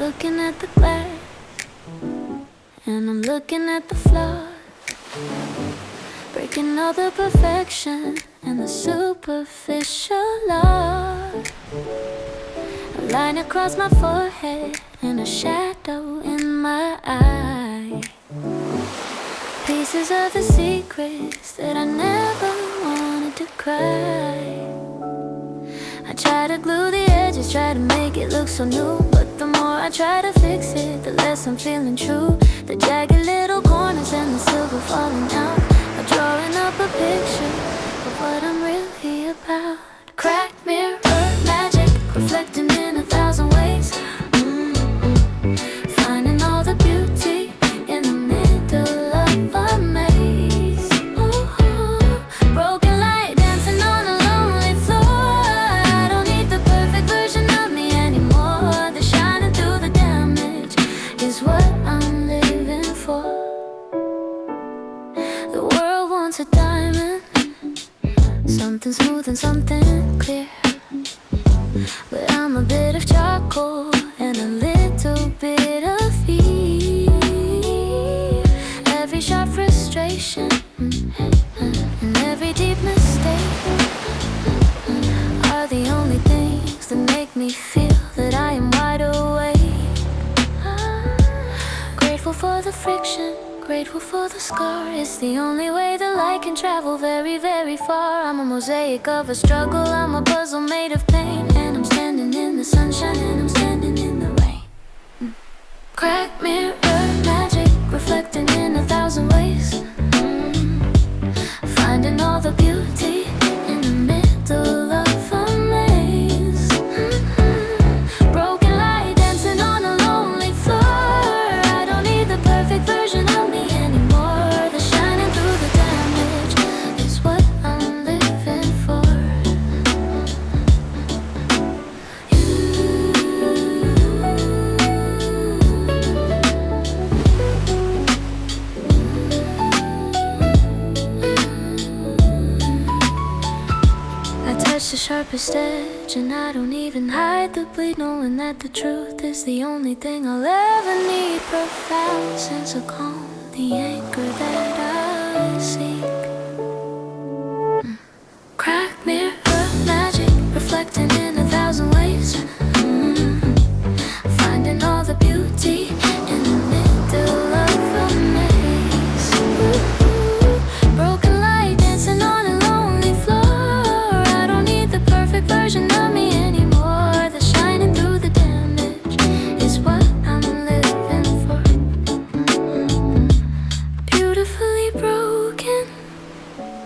looking at the glass, and I'm looking at the flaws, breaking all the perfection and the superficial love. A line across my forehead and a shadow in my eye. Pieces of the secrets that I never wanted to cry. I try to glue the edges, try to make it look so new, but the more I try to fix it, the less I'm feeling true. The jagged little corners and the silver falling out are drawing up a picture of what I'm really about. Cracked mirror magic, reflecting in 1,000 ways. Finding all the beauty in the middle of a maze. Broken light dancing on a lonely floor. I don't need the perfect version of me anymore. The shining through the damage is what I'm living for. The world wants a diamond, something smooth and something clear, but I'm a bit of charcoal and a little bit of fear. Every sharp frustration and every deep mistake are the only things that make me feel that I am wide awake. Grateful for the friction, grateful for the scar. It's the only way the light can travel very, very far. I'm a mosaic of a struggle, I'm a puzzle made of pain, and I'm standing in the sunshine and I'm standing in the rain. Cracked mirror magic, reflecting in 1,000 ways. Finding all the beauty in the middle of a maze. Broken light dancing on a lonely floor. I don't need the perfect version of me anymore. The shining through the damage is what I'm living for. I touch the sharpest edge and I don't even hide the bleed, knowing that the truth is the only thing I'll ever need. Profound sense of calm, the anchor that I seek. Cracked mirror magic, reflecting in 1,000 ways. Finding all the beauty in the middle of a maze. Broken light dancing on a lonely floor. I don't need the perfect version of me anymore. The shining through the damage is what I'm living for. Beautifully broken,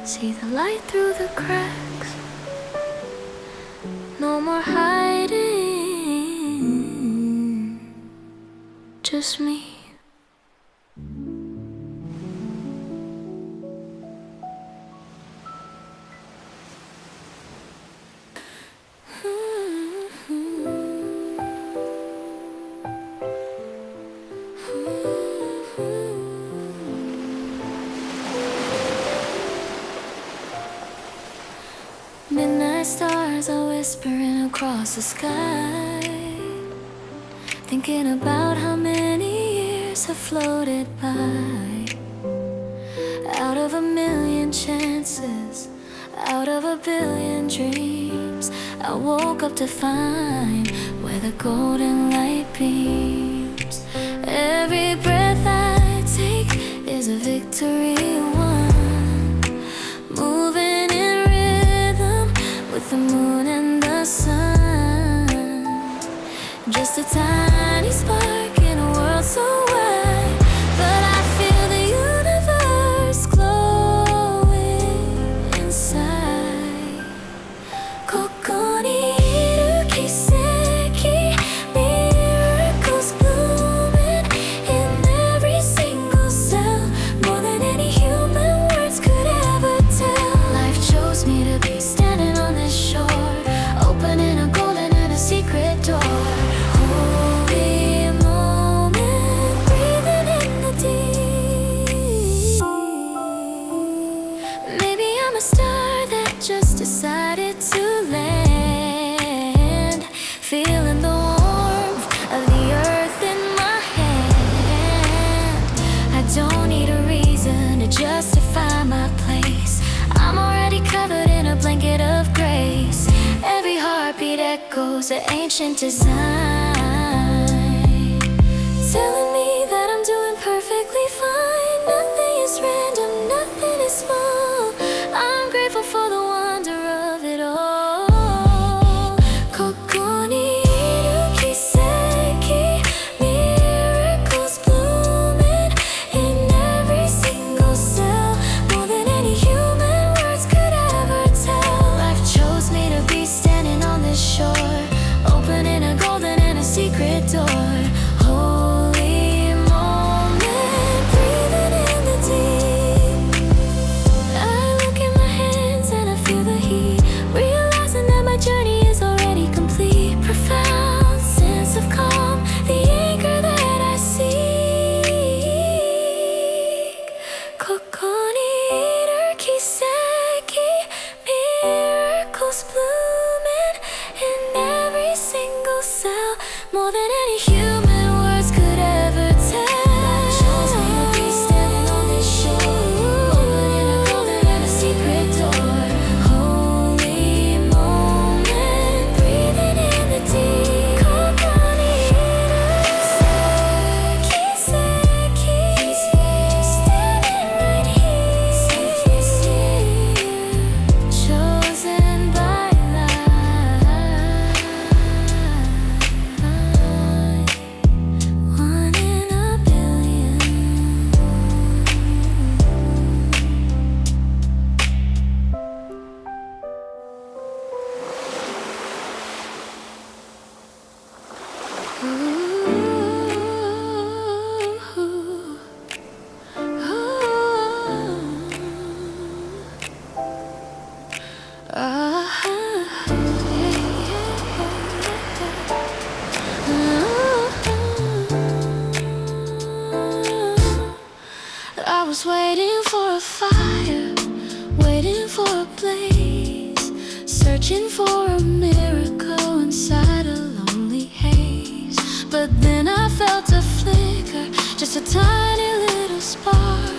see the light through the cracks. No more hiding, just me. Midnight stars are whispering across the sky, thinking about how many years have floated by. Out of a million chances, out of a billion dreams, I woke up to find where the golden light beams. Every breath I take is a victory won, moving in rhythm with the moon and the sun. Just a tiny spark in a world so wide, but I feel the universe glowing inside. Koko ni iru kiseki, miracles blooming in every single cell, more than any human words could ever tell. Life chose me to be standing on this shore, opening a golden and a secret door. Oh, echoes of ancient design, telling me that I'm doing perfectly fine. Nothing is random, nothing is small. I'm grateful for the wonder of it all. ここにいる奇跡 Miracles blooming in every single cell, more than any human words could ever tell. Life chose me to be standing on this shore, opening a golden and a secret door. Holy moment, breathing in the deep. I look in my hands and I feel the heat, realizing that my journey is already complete. Profound sense of calm, the anchor that I seek. ここにいる奇跡 Miracles blooming in every single cell, more than any human words could ever tell. Life chose me to be standing on this shore, opening a golden and a secret door. Holy moment, breathing in the deep. ここにいる奇跡 standing right here, chosen by life, one in a billion. I was waiting for a fire, waiting for a blaze, searching for a miracle inside a lonely haze. But then I felt a flicker, just a tiny little spark,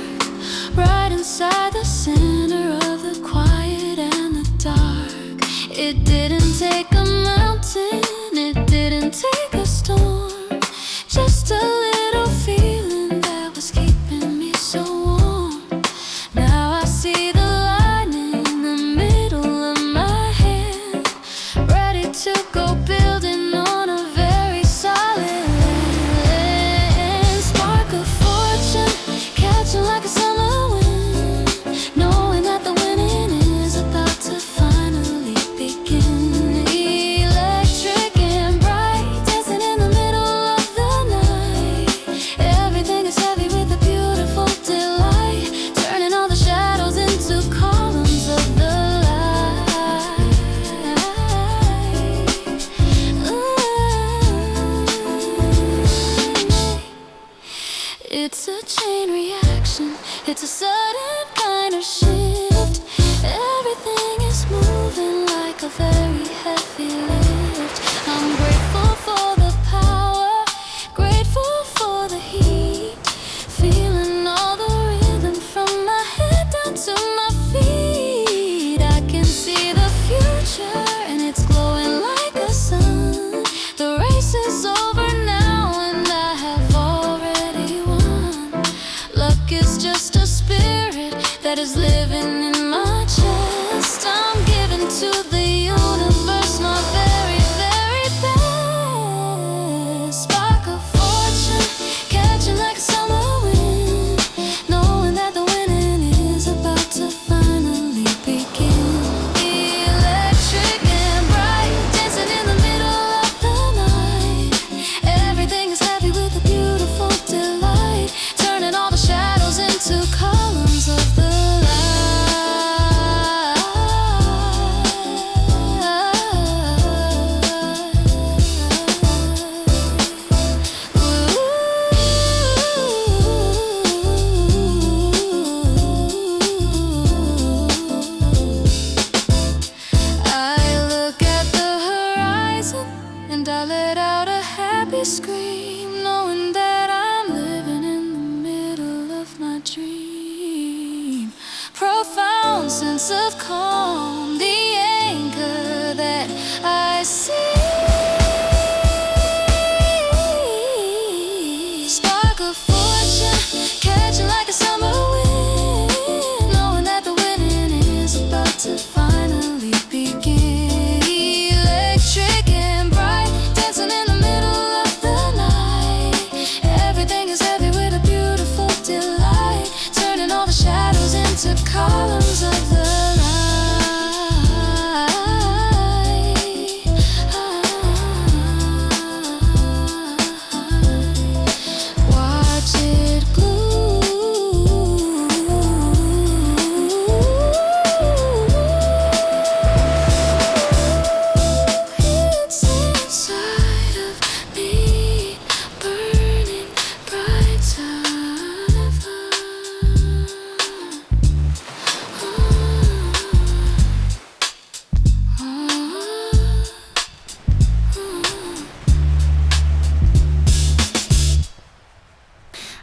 right inside the center of the quiet and the dark. It didn't take a mountain, it didn't take a storm, just a little feeling that was keeping me so warm. Now I see the line in the middle of my hand, ready to go building on a very solid land. Spark of fortune, catching like a summer wind, knowing that the winning is about to finally begin. Electric and bright, dancing in the middle of the night. Everything is heavy with a beautiful delight, turning all the shadows into columns of the light. It's a chain reaction, it's a sudden kind of shift. Everything is moving like a very heavy lift. I'm grateful for the power, grateful for the heat, feeling all the rhythm from my head down to my feet. I can see the future and it's glowing like a sun. The race is over now and I have already won. Luck is just a spirit that is living in my chest. I'm giving to the universe my very, very best. Spark of fortune, catching like a summer wind, knowing that the winning is about to finally begin. Electric and bright, dancing in the middle of the night. Everything is heavy with a beautiful delight, turning all the shadows into columns of the I look at the horizon and I let out a happy scream, knowing that I'm living in the middle of my dream. Profound sense of calm, the anchor that I see. colors of the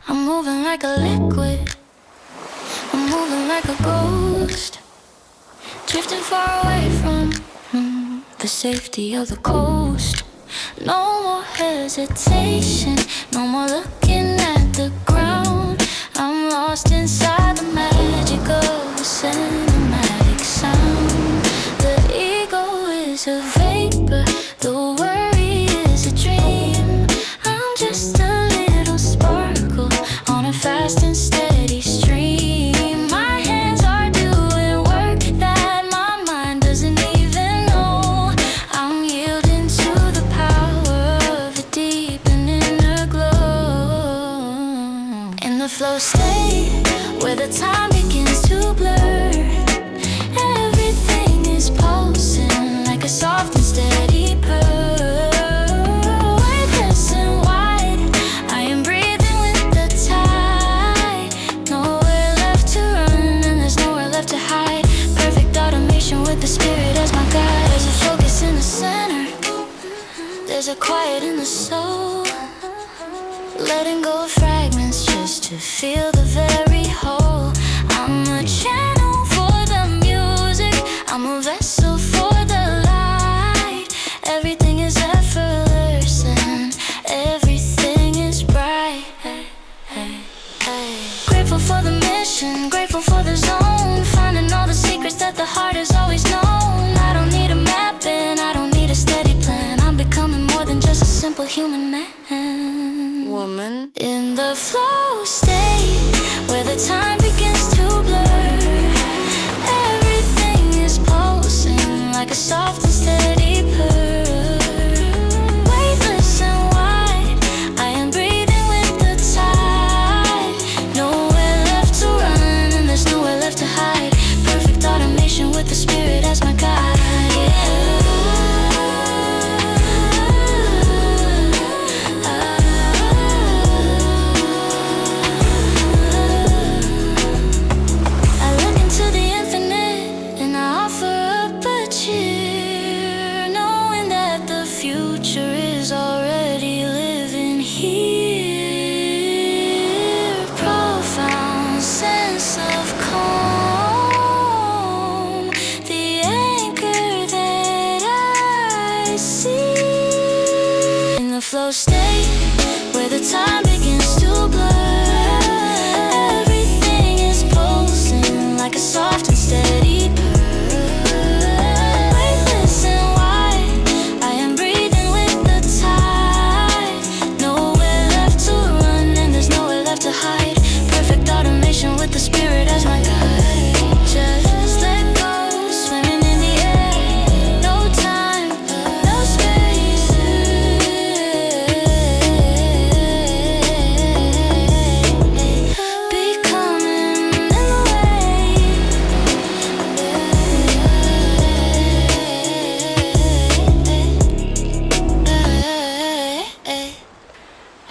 I'm moving like a liquid, I'm moving like a ghost, drifting far away from the safety of the coast. No more hesitation, no more looking at the ground. I'm lost inside the magic of the cinematic sound. The ego is a vapor, the worry is a dream. I'm just a little sparkle on a fast and steady stream. My hands are doing work that my mind doesn't even know. I'm yielding to the power of a deep and inner glow. In the flow state, where the time begins to blur, everything is pulsing like a soft and steady purr. Weightless and wide, I am breathing with the tide. Nowhere left to run and there's nowhere left to hide. Perfect automation with the spirit as my guide. There's a focus in the center, there's a quiet in the soul. Letting go of fragments just to feel the very whole. I'm a channel for the music, I'm a vessel for the light. Everything is effortless and everything is bright. Grateful for the mission, grateful for the zone. Finding all the secrets that the heart has always known. I don't need a map and I don't need a steady plan. I'm becoming more than just a simple human man. Woman in the flow state, where the time begins to blur, everything is pulsing like a soft and steady purr. Weightless and wide, I am breathing with the tide. Nowhere left to run and there's nowhere left to hide. Perfect automation with the spirit as my guide. I look into the infinite and I offer up a cheer, knowing that the future is already living here. Profound sense of calm, the anchor that I see. In the flow state, where the time begins to blur, everything is pulsing like a soft and steady purr. Weightless and wide, I am breathing with the tide. Nowhere left to run and there's nowhere left to hide. Perfect automation with the spirit as my guide. Just let go, swimming in the air. No time, no space. Becoming in the way.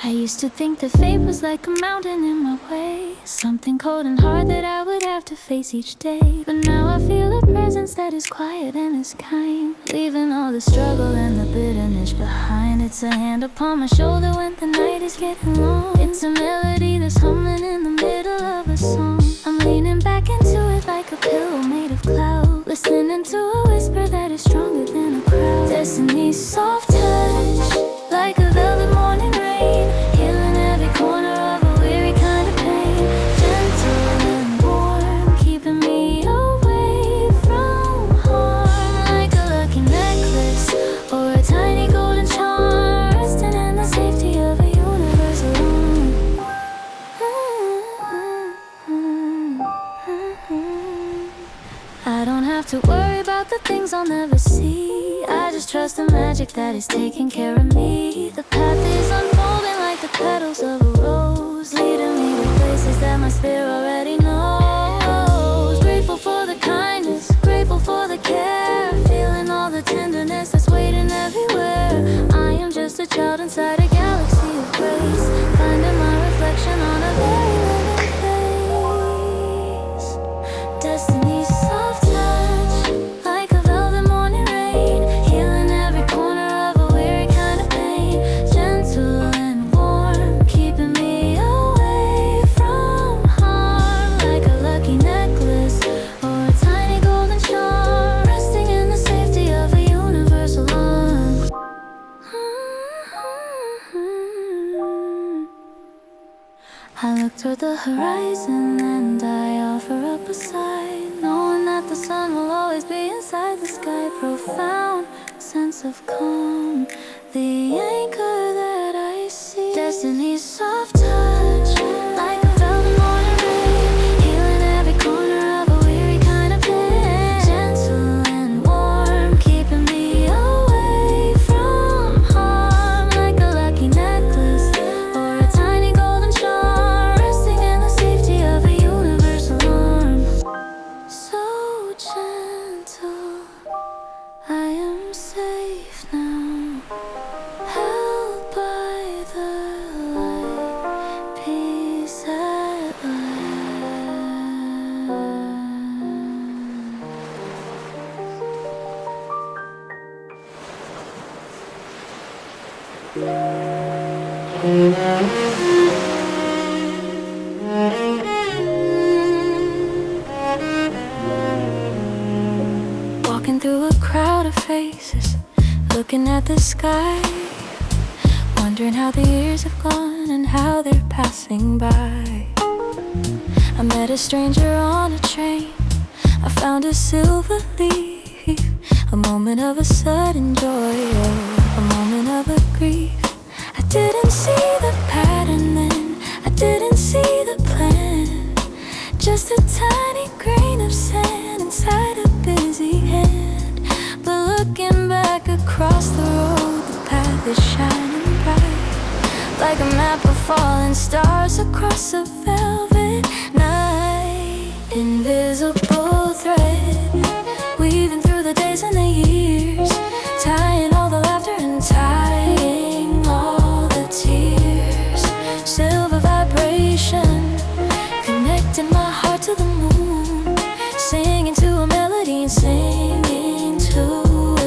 I used to think that fate was like a mountain in my way, something cold and hard that I would have to face each day. But now I feel a presence that is quiet and is kind, leaving all the struggle and the bitterness behind. It's a hand upon my shoulder when the night is getting long. It's a melody that's humming in the middle of a song. I'm leaning back into it like a pillow made of cloud, listening to a whisper that is stronger than a crowd. Destiny's soft touch, like a velvet morning rain, healing every corner of a weary kind of pain. Gentle and warm, keeping me away from harm, like a lucky necklace or a tiny golden charm, resting in the safety of a universe alone. have to worry about the things I'll never see. I just trust the magic that is taking care of me. The path is unfolding like the petals of a rose, leading me to places that my spirit already knows. Grateful for the kindness, grateful for the care, feeling all the tenderness that's waiting everywhere. I am just a child inside a galaxy of grace, finding my reflection on a very living face. Destiny's soft touch, like a velvet morning rain, healing every corner of a weary kind of pain. Gentle and warm, keeping me away from harm, like a lucky necklace or a tiny golden charm, resting in the safety of a universal arm. I look toward the horizon and I offer up a sigh, knowing that the sun will always be inside the sky. Profound sense of calm, the anchor that I see. Destiny's soft touch, like a velvet morning rain, healing every corner of a weary kind of pain. Gentle and warm, keeping me away from harm, like a lucky necklace or a tiny golden charm, resting in the safety of a universal arm. So gentle, I am safe now, held by the light, peace at last. Walking through a crowd of faces, looking at the sky, wondering how the years have gone and how they're passing by. I met a stranger on a train, I found a silver leaf, a moment of a sudden joy, a moment of a grief. I didn't see the pattern then, I didn't see the plan, just a tiny grain of sand inside a busy hand. But looking back across the road, the path is shining bright, like a map of falling stars across a velvet night. Invisible thread, weaving through the days and the years, tying all the laughter and tying all the tears. Silver vibration, connecting my heart to the moon, singing to a melody and singing to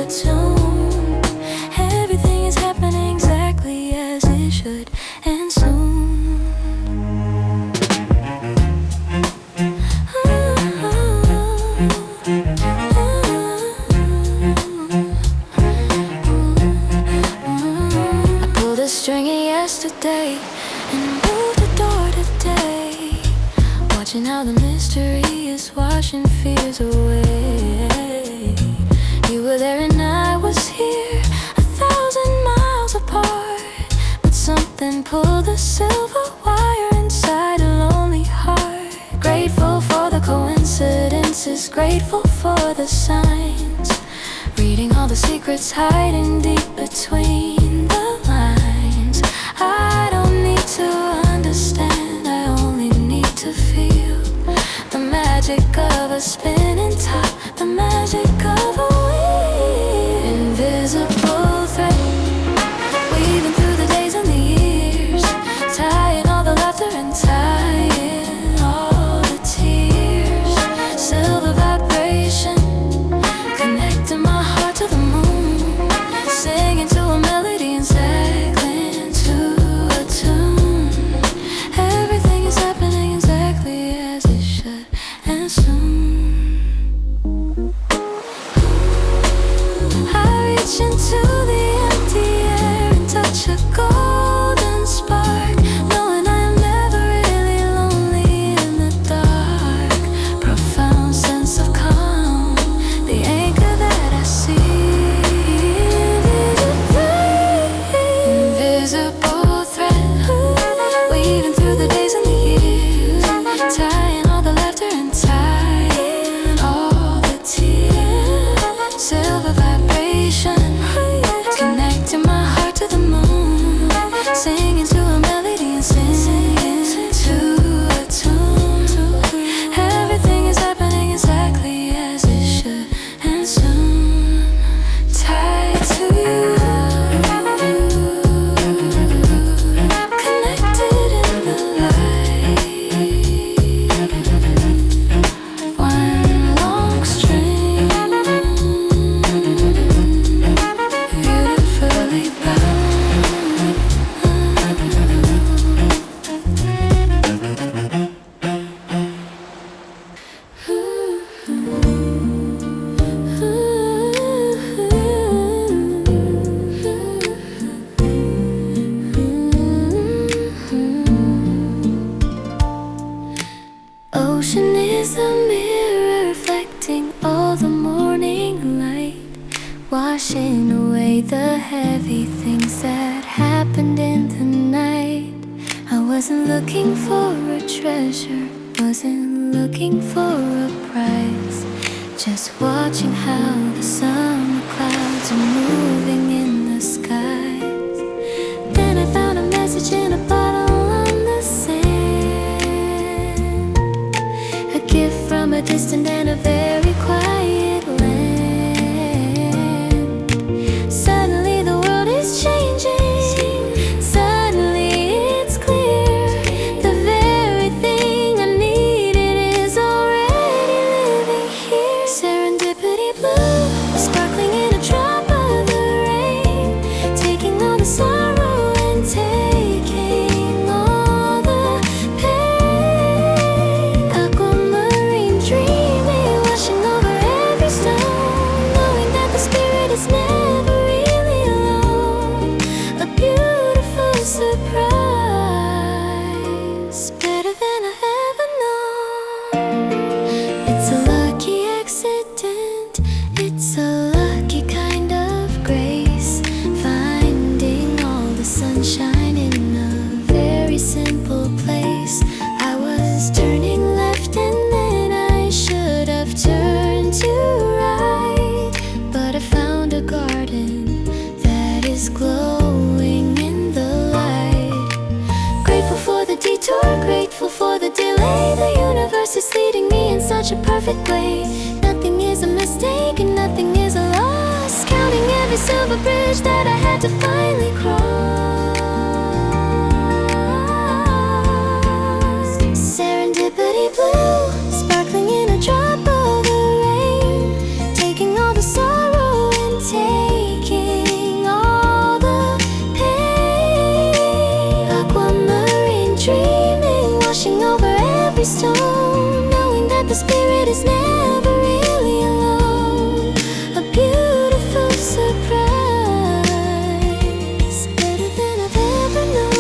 a tune. Everything is happening exactly as it should, and soon. I pulled a string yesterday and moved the door today, watching how the mystery is washing fears away. You were there and I was here, 1,000 miles apart, but something pulled the silver wire inside a lonely heart. Grateful for the coincidences, grateful for the signs, reading all the secrets hiding deep between the lines. I don't need to understand, I only need to feel the magic of a spinning top, the magic of a wheel. Invisible thread, weaving through the days and the years, tying all the laughter and tying all the tears. Silver vibration, connecting my heart to the moon, singing to a melody and cycling to a tune. Everything is happening exactly as it should, and soon. Ocean is a mirror reflecting all the morning light, washing away the heavy things that happened in the night. I wasn't looking for a treasure, wasn't looking for a prize, just watching how the summer clouds are moving in the skies. Then I found a message in a bottle on the sand, a gift from a distant and a very quiet land. Suddenly the world is changing, suddenly it's clear, the very thing I needed is already living here. Serendipity blue, sparkling in a drop of the rain, taking all the sorrow and taking all the pain. Aquamarine dreaming, washing over every stone, knowing that the spirit is never really alone. A beautiful surprise, better than I ever known. It's a lucky accident, it's a lucky kind of grace, finding all the sunshine in a very simple place. I was turning left and then I should have turned to right, but I found a garden that is glowing in the light. Grateful for the detour, grateful for the delay. The universe is leading me in such a perfect way. Nothing is a mistake and nothing is a loss, counting every silver bridge that I had to finally cross. Serendipity blue, sparkling in a drop of the rain, taking all the sorrow and taking all the pain. Aquamarine dreaming, washing over every stone, knowing that the spirit is never really alone. A beautiful surprise, better than I've ever known.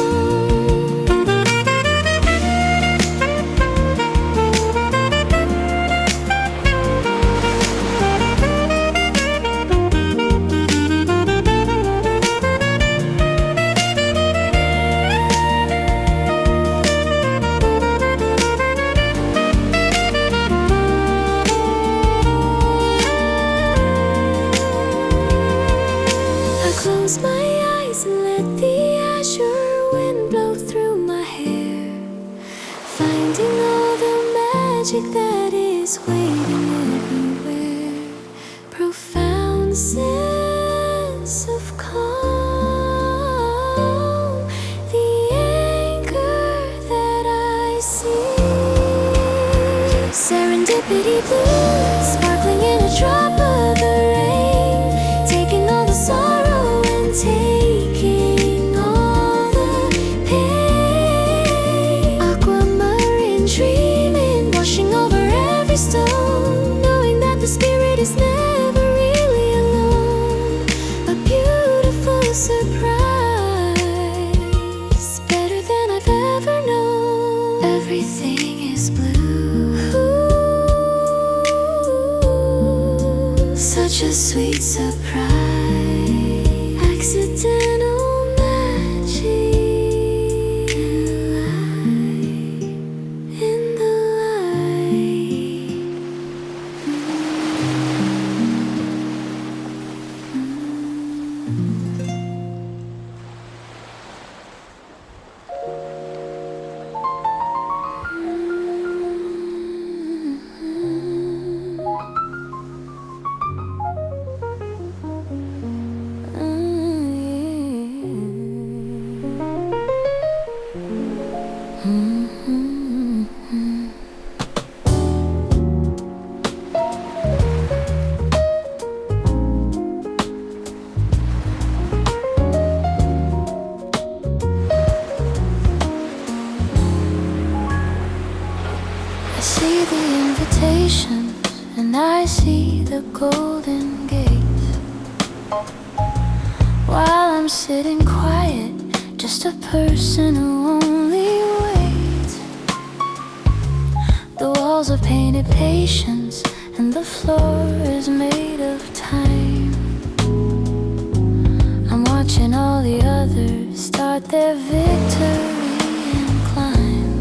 I close my eyes and let the azure wind blow through my hair, finding all the magic that is waiting everywhere. Profound sense of calm, the anchor that I see. Serendipity blue, sparkling in a drop of the rain, taking all the sorrow and taking all the pain. Aquamarine dreaming, washing over every stone, knowing that the spirit is never really alone. A beautiful surprise, better than I've ever known. Everything is blue, such a sweet surprise, accidental magic in the light. I see the invitations and I see the golden gates, while I'm sitting quiet, just a person who only waits. The wall walls are painted patience, and the floor is made of time. I'm watching all the others start their victory and climb.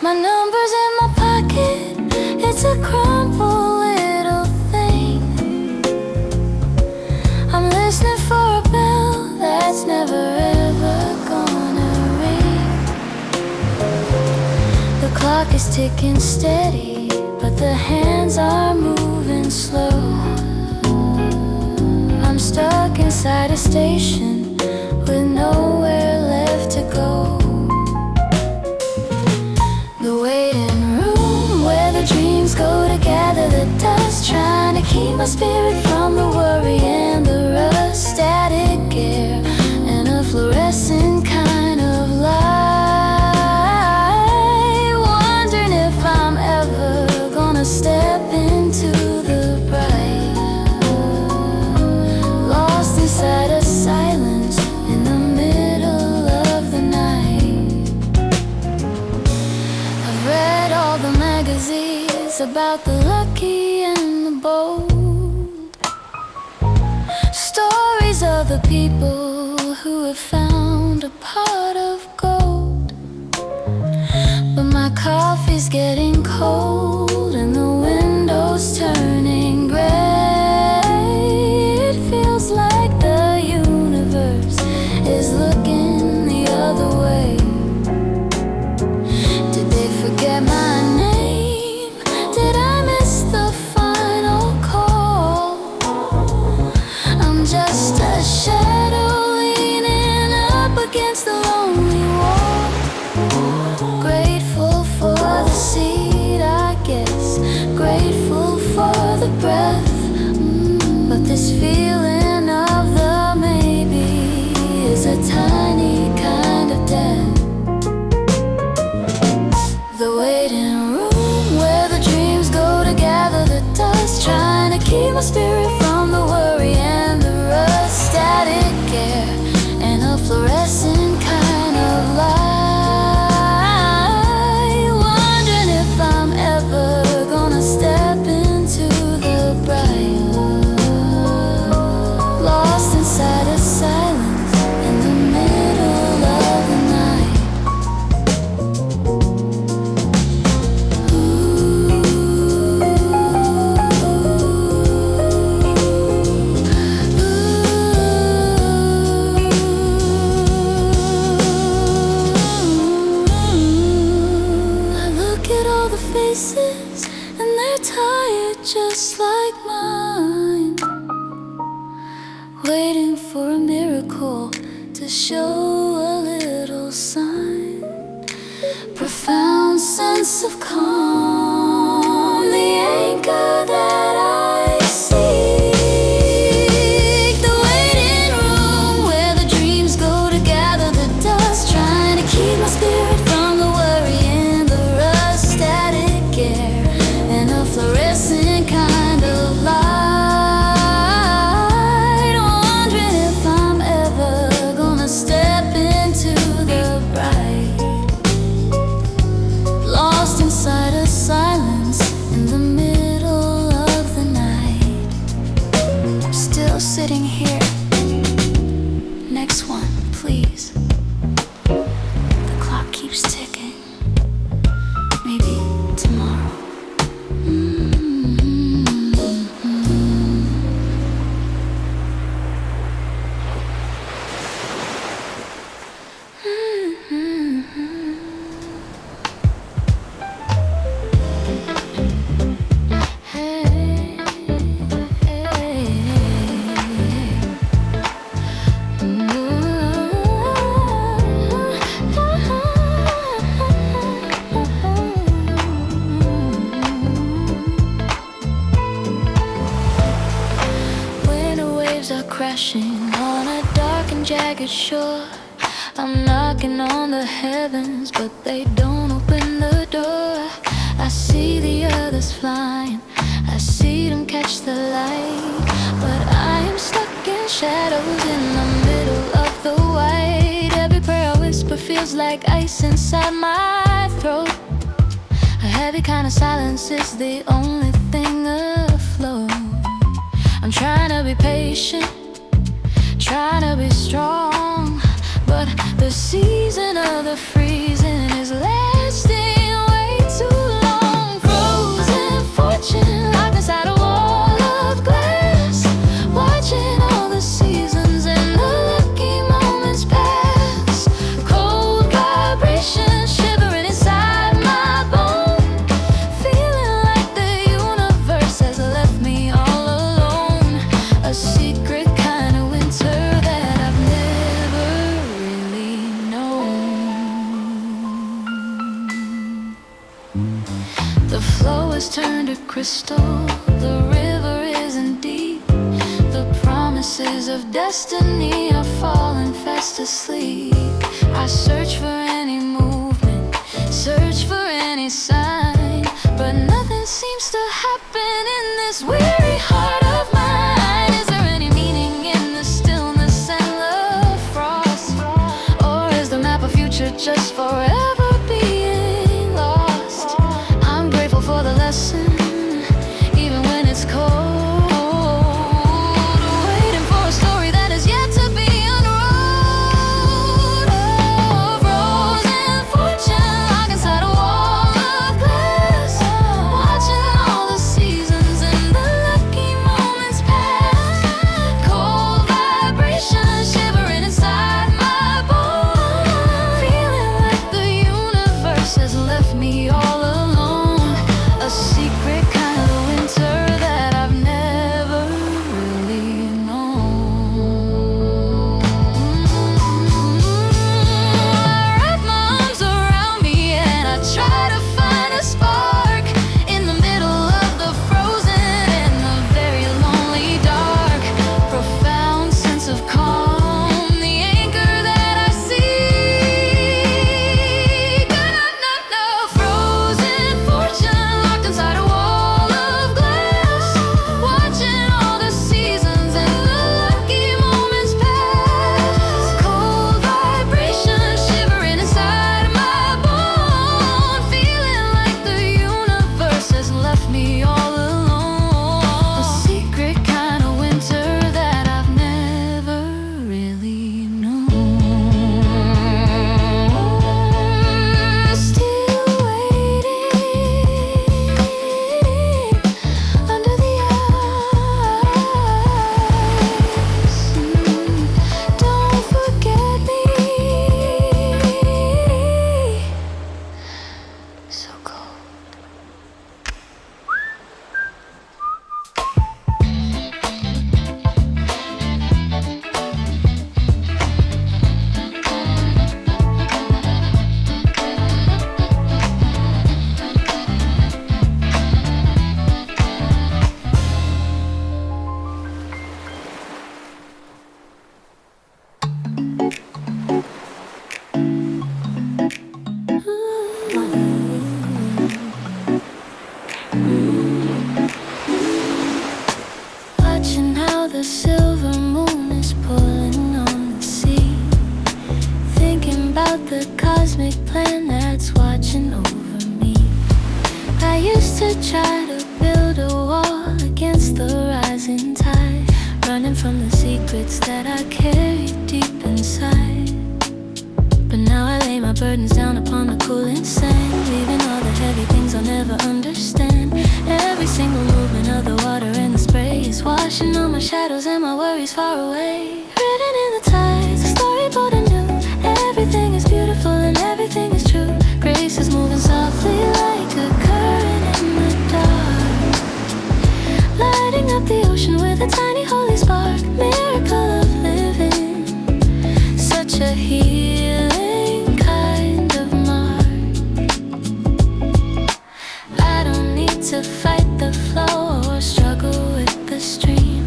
My number's in my pocket, it's a crumpled little thing. I'm listening for a bell that's never ever gonna ring. The clock is ticking steady, but the hands are moving slow. I'm stuck inside a station with nowhere left to go. The waiting room where the dreams go to gather the dust, trying to keep my spirit from the worry and the rust. Static air and a fluorescent kind of light, wondering if I'm ever gonna step into the bright. Lost inside a silence in the middle of the night. I've read all the magazines about the lucky and the bold, stories of the people who have found a pot of gold. But my coffee's getting cold and the window's turning gray. It feels like the universe is looking the other way. Did they forget my name? Did I miss the final call? I'm just a shadow leaning up against the lonely wall. Grateful for the seed, I guess. Grateful for the breath. But this feeling of the maybe is a tiny kind of death. The waiting room where the dreams go to gather the dust, trying to keep my spirit from the worry and the rust. Static air and a fluorescent kind of light, wondering if I'm ever gonna step into the bright. Lost inside a silence in the middle of the night. I look at all the faces and they're tired just like mine, waiting for a miracle to show a little sign. Profound sense of calm, the anchor that I seek. The waiting room where the dreams go to gather the dust, trying to keep my spirit from the worry and the rust. Static air and a fluorescent kind of light, wondering if I'm ever gonna step into the bright. Lost inside a silence in the middle of the night. Still sitting here. Next one, please. The clock keeps ticking. Maybe tomorrow. Crashing on a dark and jagged shore. I'm knocking on the heavens, but they don't open the door. I see the others flying, I see them catch the light, but I am stuck in shadows in the middle of the white. Every prayer I whisper feels like ice inside my throat. heavy kind of silence is the only thing afloat. I'm trying to be patient, trying to be strong, but the season of the freezing is lasting way too long. Frozen fortune locked inside a wall of glass, watching all the seasons and the lucky moments pass. Cold vibration shivering inside my bone, feeling like the universe has left me all alone. A secret kind of winter that I've never really known. The flow has turned to crystal, the river isn't deep. The promises of destiny are falling fast asleep. I search for any movement, search for any sign, but nothing seems to happen in this weary heart of mine. Is there any meaning in the stillness and the frost? Or is the map of future just forever being lost? I'm grateful for the lesson, even when it's cold. Waiting for a story that is yet to be unrolled. Oh, frozen fortune locked inside a wall of glass, watching all the seasons and the lucky moments pass. Cold vibration shivering inside my bones, feeling like the universe has left me all alone. A secret kind of winter that I've never really known. I wrap my arms around me and I try to find a spark in the middle of the frozen and the very lonely dark. Profound sense of calm, the anchor that I seek. No, frozen fortune locked inside a wall of glass, watching all the seasons and the lucky moments pass. Cold vibration shivering inside my bone, feeling like the universe has left me all alone. A secret kind of winter that I've never really known. Still waiting under the eyes. Don't forget me. So cold. Watching how the silver moon is pulling on the sea, thinking about the cosmic plan that's watching over me. I used to try to build a wall against the rising tide, running from the secrets that I carried deep inside. But now I lay my burdens down upon the cooling sand, leaving all the heavy things I'll never understand. Every single movement of the water and the spray is washing all my shadows and my worries far away. Written in the tides, a storyboard anew. Everything is beautiful and everything is true. Grace is moving softly like a current in the dark, lighting up the ocean with a tiny holy spark. Miracle of living, such a healing kind of mark. I don't need to fight the flow or struggle with the stream.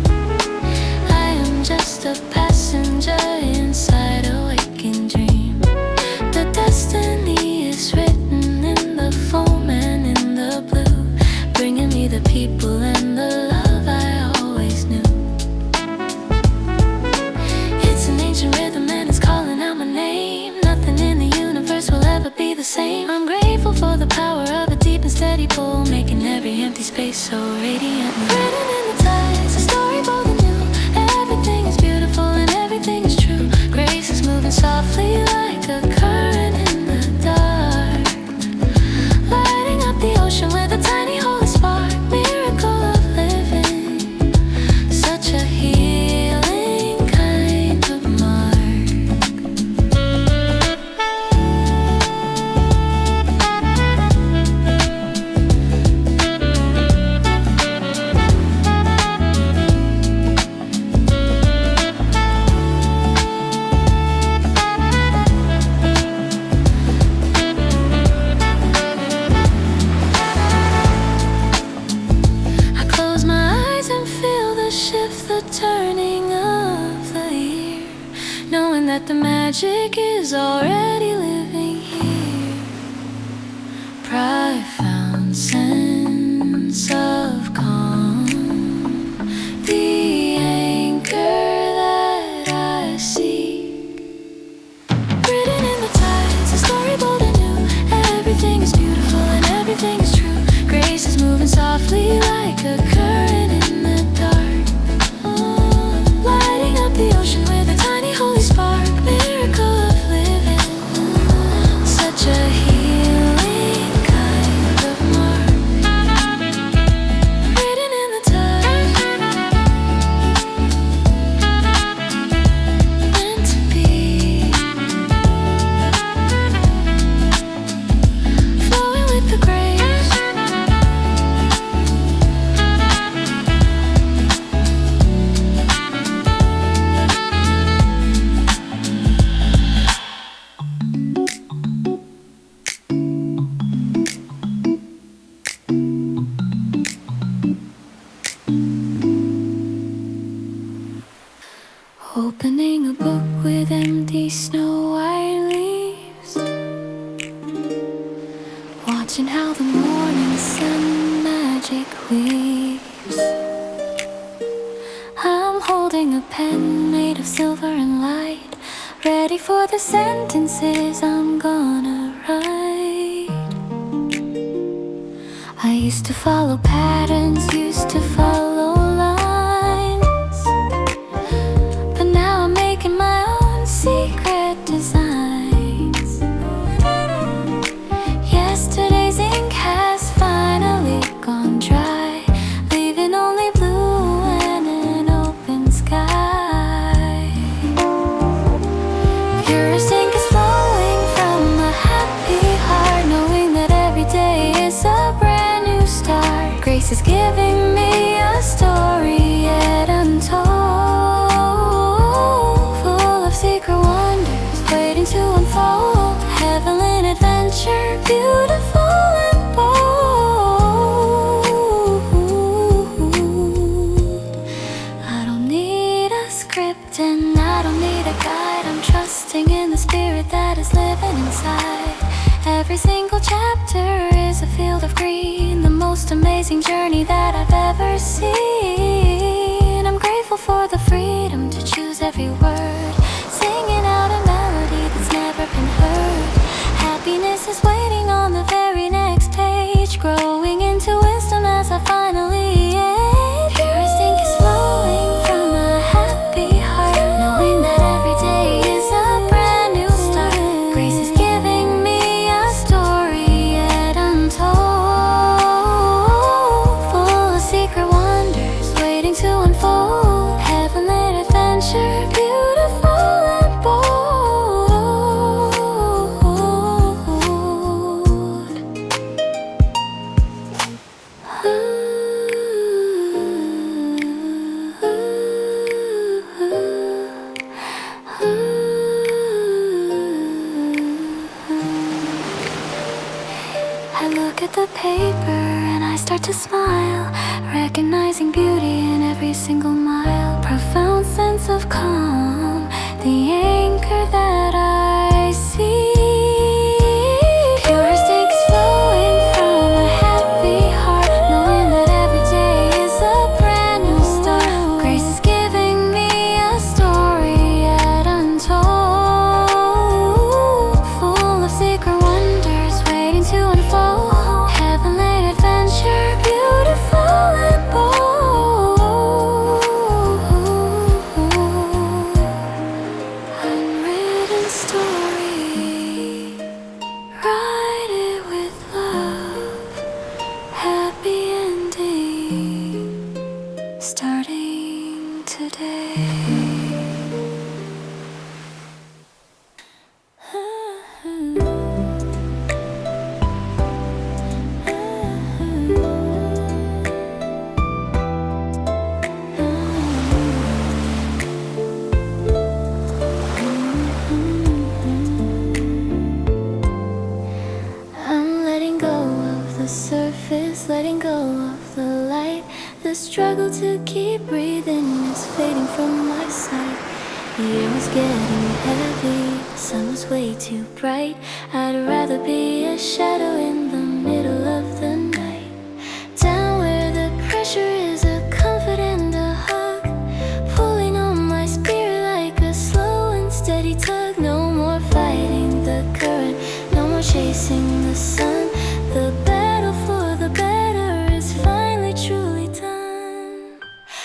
I am just a passenger inside a waking dream. The destiny is written in the foam and in the blue, bringing me the people and the love I always knew. It's an ancient rhythm and it's calling out my name. Nothing in the universe will ever be the same. I'm grateful for the power of a deep and steady empty space so radiant. Written in the tides, a story bold and new. Everything is beautiful and everything is true. Grace is moving softly like a current in the dark, lighting up the ocean with a tiny holy spark. Miracle of living, such a healing kind of mark. Turning of the year, knowing that the magic is already living here. Profound sense of calm, the anchor that I seek. Written in the tides, a story bold and new. Everything is beautiful and everything is true. Grace is moving softly like a current in the dark, lighting up the ocean with a tiny holy spark. Miracle of living, such a healing kind of mark. Written in the tide, meant to be, flowing with the grace. Opening a book with empty snow white leaves, watching how the morning sun magic weaves. I'm holding a pen made of silver and light, ready for the sentences I'm gonna write. I used to follow patterns, used to follow lines, but now I'm making my own secret designs. Yesterday's ink has finally gone dry, leaving only blue and an open sky. Purest ink is flowing from a happy heart, knowing that every day is a brand new start. Grace is giving me a story yet untold, full of secret wonders waiting to unfold. Heavenly adventure, beautiful and bold. I don't need a script and I don't need a guide. I'm trusting in the spirit that is living inside. Every single chapter is a field of green, the most amazing journey that I've ever seen. I'm grateful for the freedom to choose every word, singing out a melody that's never been heard. Happiness is waiting on the very next page, growing into wisdom as I finally age. Purest ink is flowing from a happy heart, knowing that every day is a brand new start. Grace is giving me a story yet untold, full of secret wonders waiting to unfold. Heavenly adventure, beautiful and bold. I look at the paper and I start to smile, recognizing beauty in every single mile. Profound sense of calm, the anchor that I see. Purest ink is flowing from a happy heart, knowing that every day is a brand new start. Grace is giving me a story yet untold, full of secret wonders waiting to unfold. Heavenly adventure, beautiful the surface, letting go of the light. The struggle to keep breathing is fading from my sight. The air was getting heavy, the sun was way too bright. I'd rather be a shadow in the middle of the night. Down where the pressure is a comfort and a hug, pulling on my spirit like a slow and steady tug. No more fighting the current, no more chasing the sun. The battle for the better is finally truly done.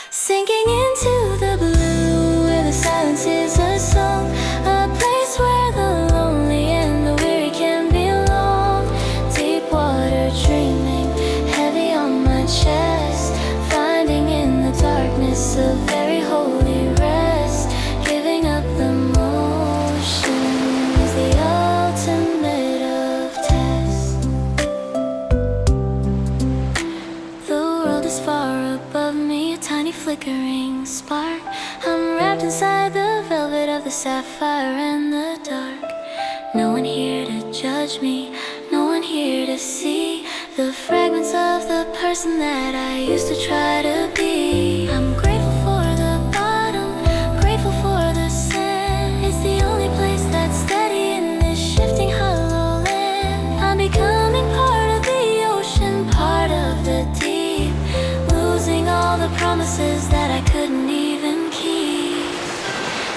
Sinking into the blue where the silence is a song, a place where the lonely and the weary can belong. Deep water dreaming, heavy on my chest, finding in the darkness a very holy rest. Giving up the motion is the ultimate of test. The world is far above me, a tiny flickering spark. I'm wrapped inside the velvet of the sapphire and the dark. No one here to judge me, no one here to see the fragments of the person that I used to try to be. I'm grateful for the bottom, grateful for the sand. It's the only place that's steady in this shifting hollow land. I'm becoming part of the ocean, part of the deep, losing all the promises that I couldn't even keep.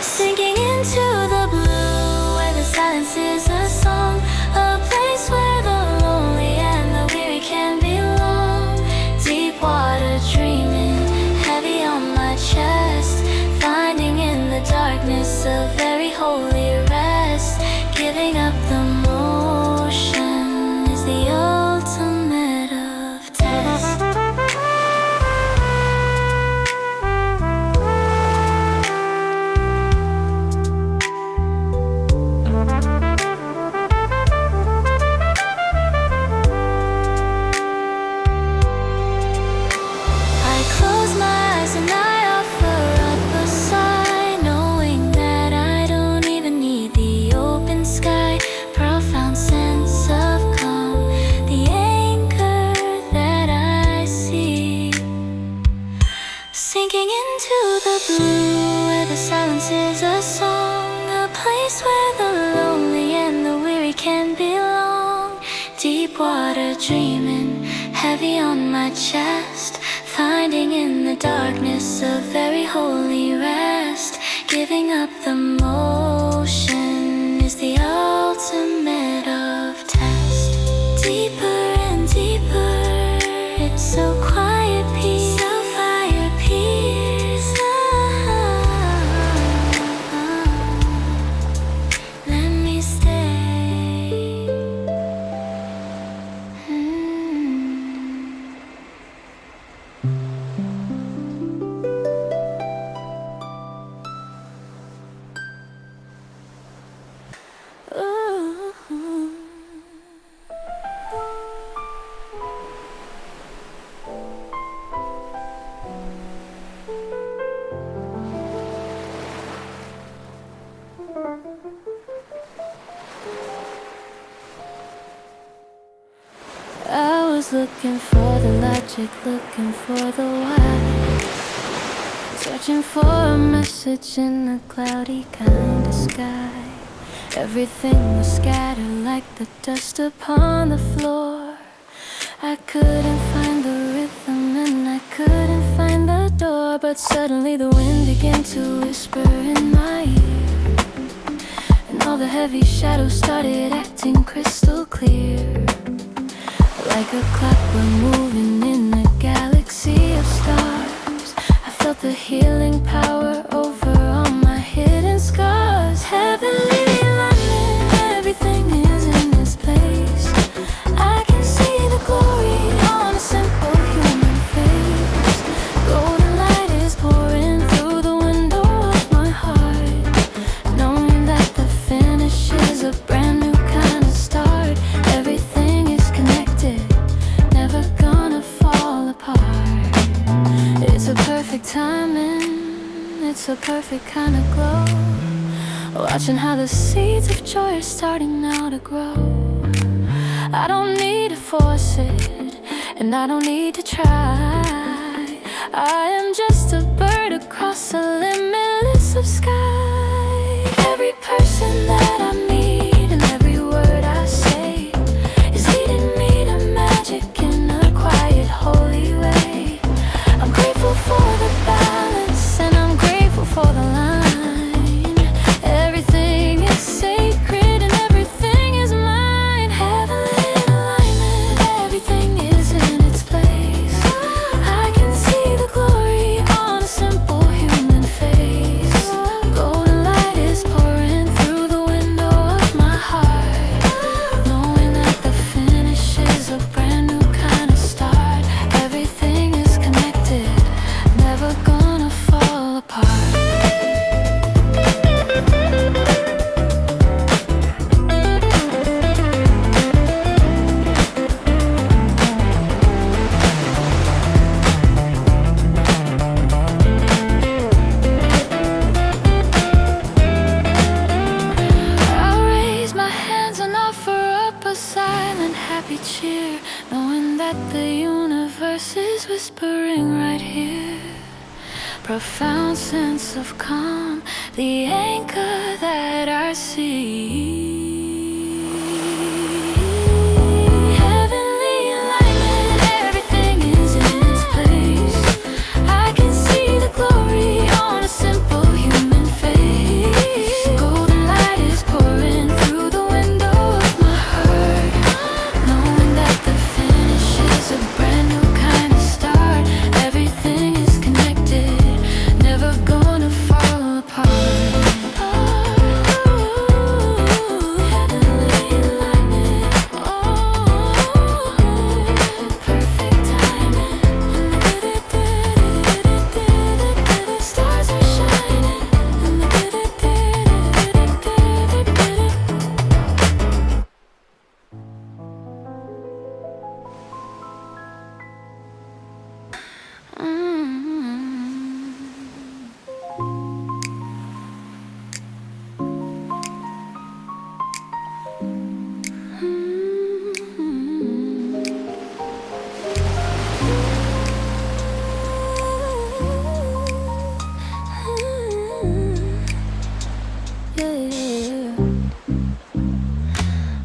Sinking into the blue where the silence is a song, a place where the lonely and the weary can belong. Deep water dreaming, heavy on my chest, finding in the darkness a very holy rest. Giving up the motion is the ultimate of test. Sinking into the blue where the silence is a song, a place where the lonely and the weary can belong. Deep water dreaming, heavy on my chest, finding in the darkness a very holy rest. Giving up the motion is the ultimate of test. Deeper and deeper, it's so quiet, peace. Looking for the logic, looking for the why, searching for a message in a cloudy kind of sky. Everything was scattered like the dust upon the floor. I couldn't find the rhythm and I couldn't find the door, but suddenly the wind began to whisper in my ear, and all the heavy shadows started acting crystal clear. Like a clock we're moving in a galaxy of stars. I felt the healing power over all my hidden scars. Heavenly alignment, everything is in this place. I can see the glory on a simple human face. Golden light is pouring through the window of my heart, knowing that the finish is a brand new kind of start. Everything is connected, never gonna fall apart. It's a perfect timing, it's a perfect kind of glow. Watching how the seeds of joy are starting now to grow. I don't need to force it, and I don't need to try. I am just a bird across a limitless of sky. Every person that I meet and every word I say is leading me to magic in a quiet, holy way. I'm grateful for the balance and I'm grateful for the line. Everything is sacred and everything is mine. Heavenly in alignment, everything is in its place. I can see the glory on a simple human face. Golden light is pouring through the window of my heart, knowing that the finish is a brand new kind of start. Everything is connected, never gonna fall apart. I'll raise my hands and offer up a silent, happy cheer, knowing that the universe is whispering right here. Profound sense of calm, the anchor that I see. Heavenly alignment, everything is in its place. I can see the glory on a simple human face. Golden light is pouring through the window of my heart, knowing that the finish is a brand new kind of start. Everything is connected, never gonna fall apart. Heavenly alignment, perfect timing. Stars are shining.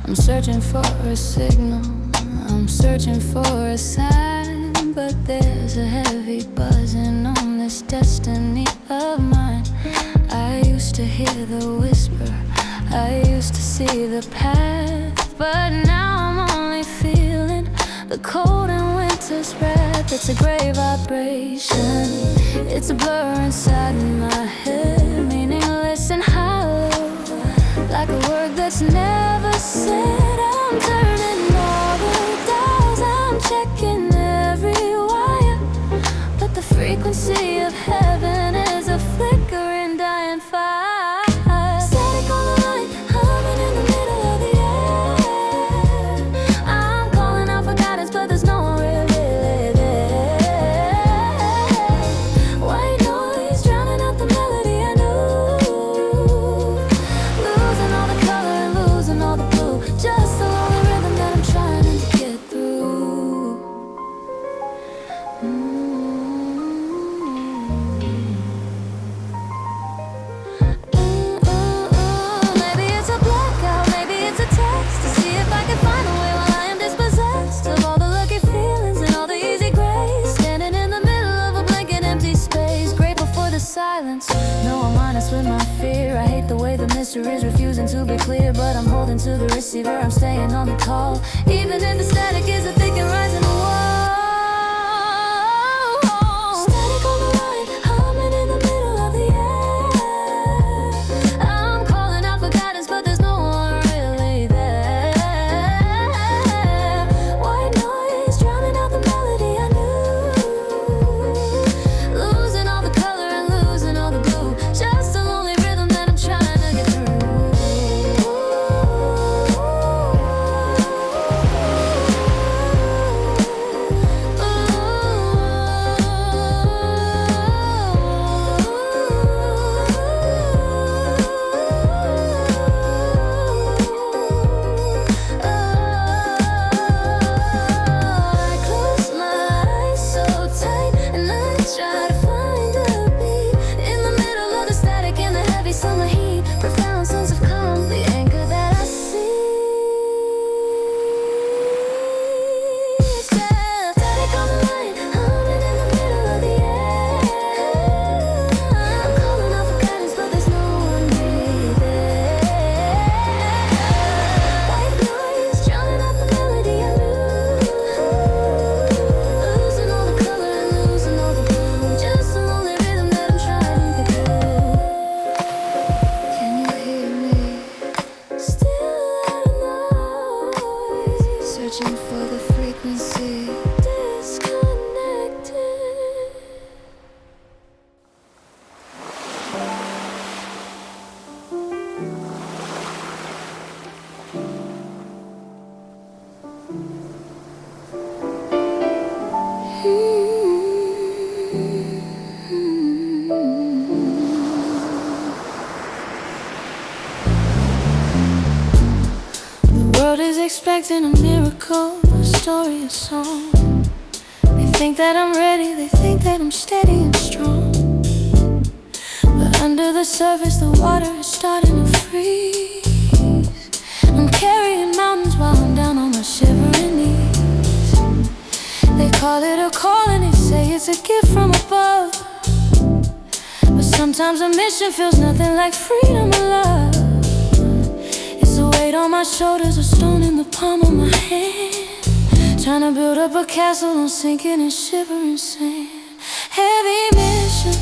I'm searching for a signal, I'm searching for a sign, but there's a heavy buzzing on this destiny of mine. I used to hear the whisper, I used to see the path, but now I'm only feeling the cold and winter's breath. It's a gray vibration, it's a blur inside my head, meaningless and hollow, like a word that's never said. I'm turning all the dials, I'm checking every wire, but the frequency of heaven is a flickering, dying fire. Static on the line, humming in the middle of the air. I'm calling out for guidance, but there's no one really there. White noise drowning out the melody I knew, losing all the color and losing all the blue. Just a lonely rhythm that I'm trying to get through. Maybe it's a blackout, maybe it's a test to see if I can find a way while I am dispossessed of all the lucky feelings and all the easy grace. Standing in the middle of a blanket empty space, grateful for the silence. No, I'm honest with my fear. I hate the way the mystery is refusing to be clear, but I'm holding to the receiver, I'm staying on the call, even if the static is a thick and rising wall. Static on the line, humming in the middle of the air. I'm calling out for guidance, but there's no one really there. White noise drowning out the melody I knew, losing all the color and losing all the blue. Just a lonely rhythm that I'm trying to get through. The world is expecting a miracle, a story, a song. They think that I'm ready, they think that I'm steady and strong. But under the surface the water is starting to freeze. I'm carrying mountains while I'm down on my shivering knees. They call it a call and they say it's a gift from above. But sometimes a mission feels nothing like freedom or love. It's a weight on my shoulders, a stone in the palm of my hand. Trying to build up a castle on sinking and shivering sand. Heavy mission,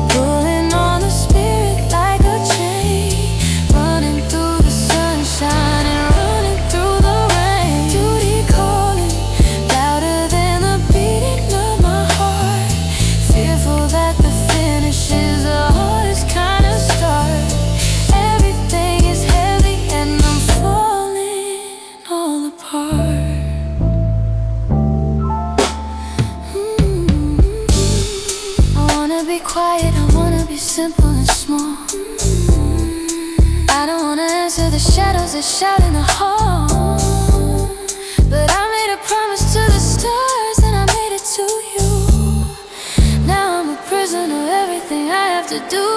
pulling on the spirit like a chain. Running through the sunshine and running through the rain. Duty calling, louder than the beating of my heart. Fearful that the finish is the hardest kind of start. Everything is heavy and I'm falling all apart. Quiet, I wanna be simple and small. I don't wanna answer the shadows that shout in the hall. But I made a promise to the stars and I made it to you. Now I'm a prisoner, everything I have to do.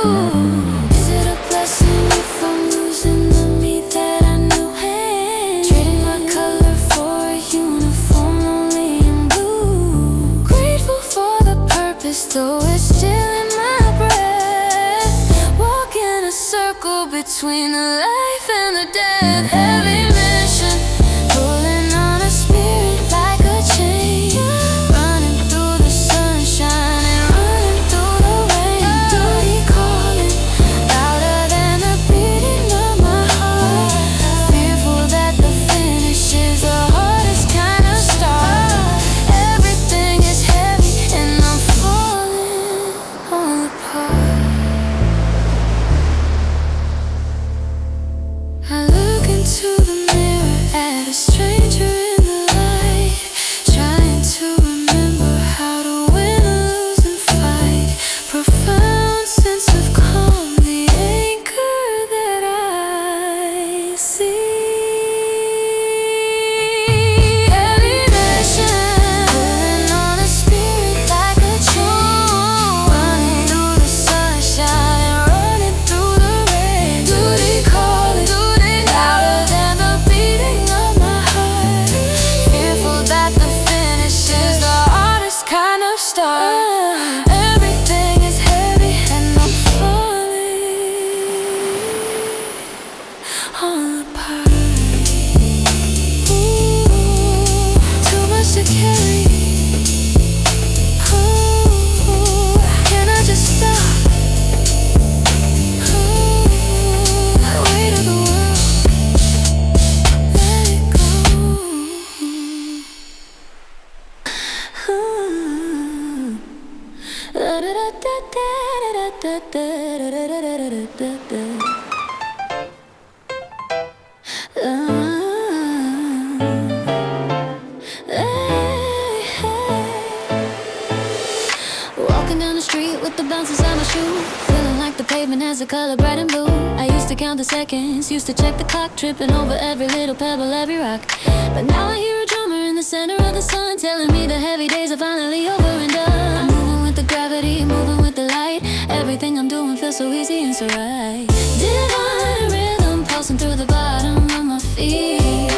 Is it a blessing if I'm losing the me that I knew? Trading my color for a uniform, lonely and blue. Grateful for the purpose, though it's still between the life and the death. Heavy mission, pulling on a spirit like a chain. Running through the sunshine and running through the rain. Duty calling, louder than the beating of my heart. Fearful that the finish is the hardest kind of start. Everything is heavy and I'm falling all apart. I look into the mirror at a stranger in the light, trying to remember how to win or lose and fight. Profound sense of calm, the anchor that I see. Heavy mission, pulling on a spirit like a chain. Running through the sunshine and running through the rain. Duty calling, louder than the beating of my heart. Fearful that the finish is the hardest kind of start. Everything is heavy and I'm falling all apart. Ooh, too much to carry. Ooh, can I just stop? Ooh, the weight of the world. Let it go. Ooh. Da da da da da da da da da da da da. Walking down the street with the bounce inside my shoe, feeling like the pavement has a color bright and blue. I used to count the seconds, used to check the clock, tripping over every little pebble, every rock. But now I hear a drummer in the center of the sun, telling me the heavy days are finally over and done. I'm moving with the gravity, moving with the light. Everything I'm doing feels so easy and so right. Divine rhythm pulsing through the bottom of my feet.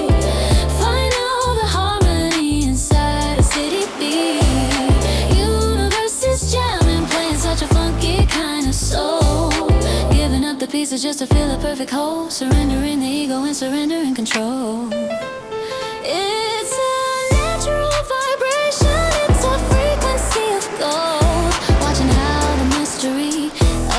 Find all the harmony inside a city beat. Universe is jamming, playing such a funky kind of soul. Giving up the pieces just to feel a perfect whole. Surrendering the ego and surrendering control. It's a natural vibration, it's a frequency of gold. Watching how the mystery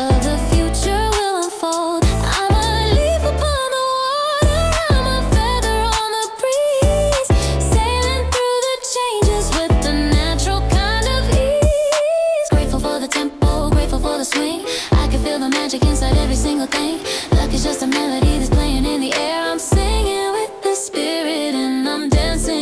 of the future will unfold. I'm a leaf upon the water, I'm a feather on the breeze. Sailing through the changes with the natural kind of ease. Grateful for the tempo, grateful for the swing. I can feel the magic inside every single thing. Luck is just a melody that's playing in the air. I'm singing with the spirit and I'm dancing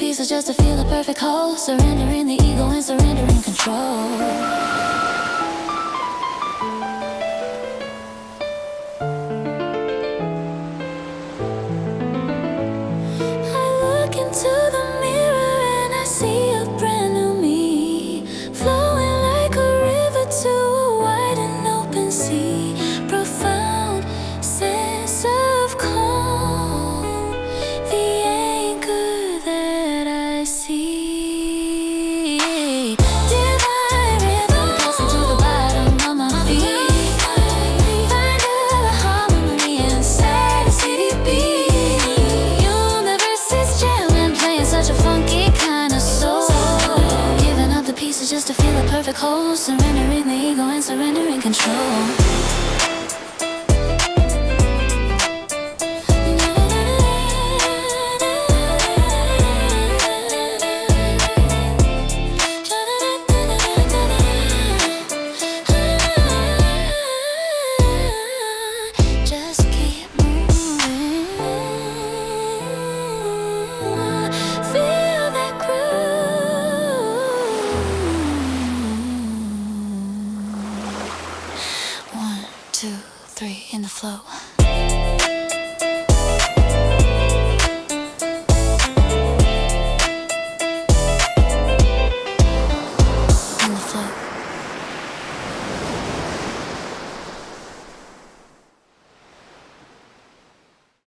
pieces just to feel a perfect whole. Surrendering the ego and surrendering control. Just to feel a perfect whole. Surrendering the ego and surrendering control. Just keep moving. Feel that groove. 1, 2, 3 in the flow.